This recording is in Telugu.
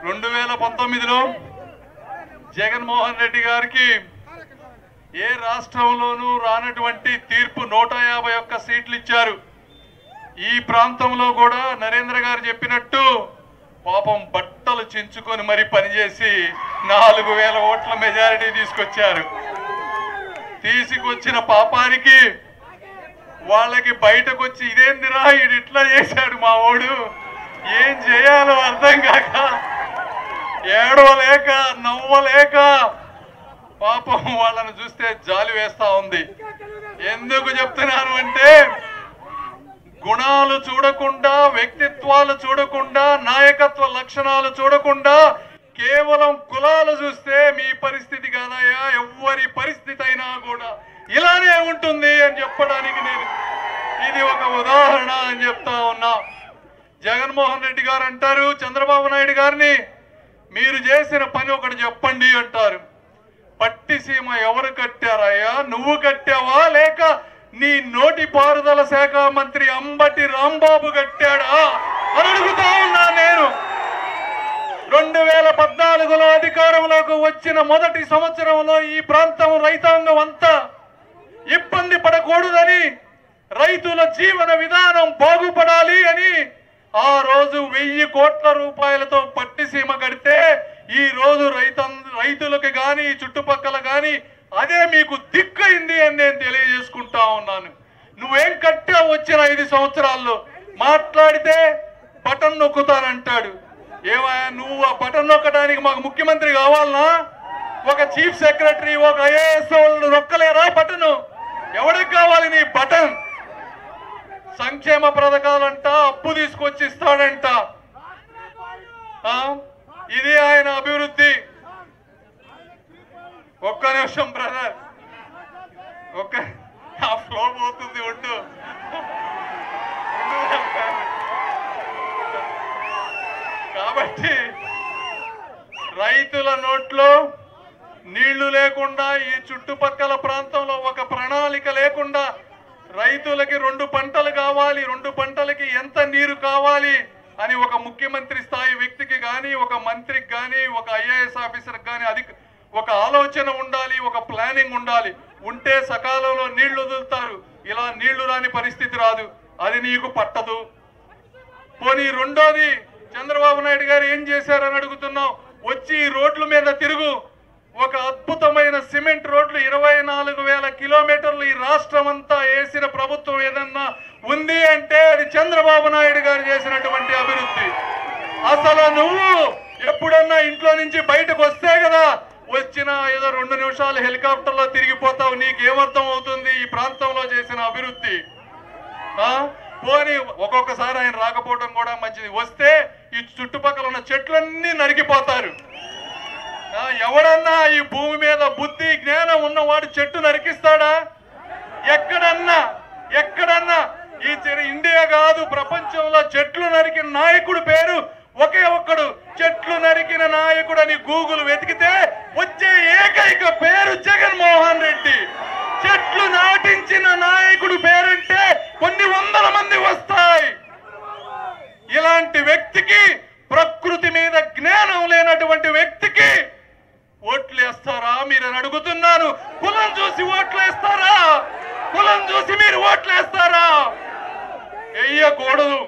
2019లో జగన్మోహన్ రెడ్డి గారికి ఏ రాష్ట్రంలోనూ రానటువంటి తీర్పు 151 సీట్లు ఇచ్చారు. ఈ ప్రాంతంలో కూడా నరేంద్ర గారు చెప్పినట్టు పాపం బట్టలు చించుకొని మరి పనిచేసి 4000 ఓట్ల మెజారిటీ తీసుకొచ్చిన పాపానికి వాళ్ళకి బయటకు వచ్చి ఇదేందిరా ఇది ఇట్లా చేశాడు మా వాడు, ఏం చేయాలో అర్థం కాక ఏడవలేక నవ్వలేక పాపం వాళ్ళను చూస్తే జాలి వేస్తా ఉంది. ఎందుకు చెప్తున్నాను అంటే గుణాలు చూడకుండా, వ్యక్తిత్వాలు చూడకుండా, నాయకత్వ లక్షణాలు చూడకుండా కేవలం కులాలు చూస్తే మీ పరిస్థితి కాదయ్యా, ఎవరి పరిస్థితి అయినా కూడా ఇలానే ఉంటుంది అని చెప్పడానికి నేను ఇది ఒక ఉదాహరణ అని చెప్తా ఉన్నా. జగన్మోహన్ రెడ్డి గారు అంటారు చంద్రబాబు నాయుడు గారిని, మీరు చేసిన పని ఒకటి చెప్పండి అంటారు. పట్టిసీమ ఎవరు కట్టారయ్యా, నువ్వు కట్టావా లేక నీ నోటిపారుదల శాఖ మంత్రి అంబటి రాంబాబు కట్టాడా అని అడుగుతా ఉన్నా నేను. 2014లో అధికారంలోకి వచ్చిన మొదటి సంవత్సరంలో ఈ ప్రాంతం రైతాంగం అంతా ఇబ్బంది పడకూడదని, రైతుల జీవన విధానం బాగుపడాలి అని ఆ రోజు 1000 కోట్ల రూపాయలతో పట్టిసీమ కడితే ఈ రోజు రైతులకు గాని చుట్టుపక్కల గాని అదే మీకు దిక్కైంది అని నేను తెలియజేసుకుంటా ఉన్నాను. నువ్వేం కట్టావు వచ్చిన 5 సంవత్సరాల్లో? మాట్లాడితే బటన్ నొక్కుతానంటాడు. ఏమయ్యా నువ్వు ఆ బటన్ నొక్కడానికి మాకు ముఖ్యమంత్రి కావాలనా? ఒక చీఫ్ సెక్రటరీ, ఒక ఐఏఎస్ వాళ్ళు నొక్కలేరా బటన్? ఎవరికి కావాలి నీ బటన్? సంక్షేమ పథకాలంట అప్పు తీసుకొచ్చి ఇస్తాడంట. ఇది ఆయన అభివృద్ధి. ఒక్క నిమిషం బ్రదర్, ఒక్క ఫ్లో పోతుంది ఉండు. కాబట్టి రైతుల నోట్లో నీళ్లు లేకుండా, ఈ చుట్టుపక్కల ప్రాంతంలో ఒక ప్రణాళిక లేకుండా, రైతులకి 2 పంటలు కావాలి, 2 పంటలకి ఎంత నీరు కావాలి అని ఒక ముఖ్యమంత్రి స్థాయి వ్యక్తికి కానీ, ఒక మంత్రికి కానీ, ఒక ఐఏఎస్ ఆఫీసర్కి కానీ ఒక ఆలోచన ఉండాలి, ఒక ప్లానింగ్ ఉండాలి. ఉంటే సకాలంలో నీళ్లు వదులుతారు. ఇలా నీళ్లు రాని పరిస్థితి రాదు. అది నీకు పట్టదు. పోనీ రెండోది, చంద్రబాబు నాయుడు గారు ఏం చేశారని అడుగుతున్నావు. వచ్చి రోడ్ల మీద తిరుగు. ఒక అద్భుతమైన సిమెంట్ రోడ్లు 24,000 కిలోమీటర్లు ఈ రాష్ట్రం అంతా వేసిన ప్రభుత్వం ఏదన్నా ఉంది అంటే అది చంద్రబాబు నాయుడు గారు చేసినటువంటి అభివృద్ధి. అసలు నువ్వు ఎప్పుడన్నా ఇంట్లో నుంచి బయటకు వస్తే కదా, వచ్చిన ఏదో 2 నిమిషాలు హెలికాప్టర్లో తిరిగిపోతావు. నీకేమర్థం అవుతుంది ఈ ప్రాంతంలో చేసిన అభివృద్ధి? పోనీ ఒక్కొక్కసారి ఆయన రాకపోవడం కూడా మంచిది. వస్తే ఈ చుట్టుపక్కల ఉన్న చెట్లన్నీ నరికిపోతారు. ఎవడన్నా ఈ భూమి మీద బుద్ధి జ్ఞానం ఉన్నవాడు చెట్టు నరికిస్తాడా? ఎక్కడన్నా ఈ ఇండియా కాదు ప్రపంచంలో చెట్లు నరికిన నాయకుడు పేరు ఒకే ఒక్కడు. చెట్లు నరికిన నాయకుడు అని గూగుల్ వెతికితే వచ్చే ఏకైక పేరు జగన్మోహన్ రెడ్డి. చెట్లు నాటించిన నాయకుడు పేరంటే కొన్ని 100 మంది వస్తాయి. ఇలాంటి వ్యక్తికి, ప్రకృతి మీద జ్ఞానం లేనటువంటి వ్యక్తికి ఓట్లు వేస్తారా మీరు అని అడుగుతున్నాను. కులం చూసి ఓట్లు వేస్తారా? కులం చూసి మీరు ఓట్లు వేస్తారా? వేయకూడదు.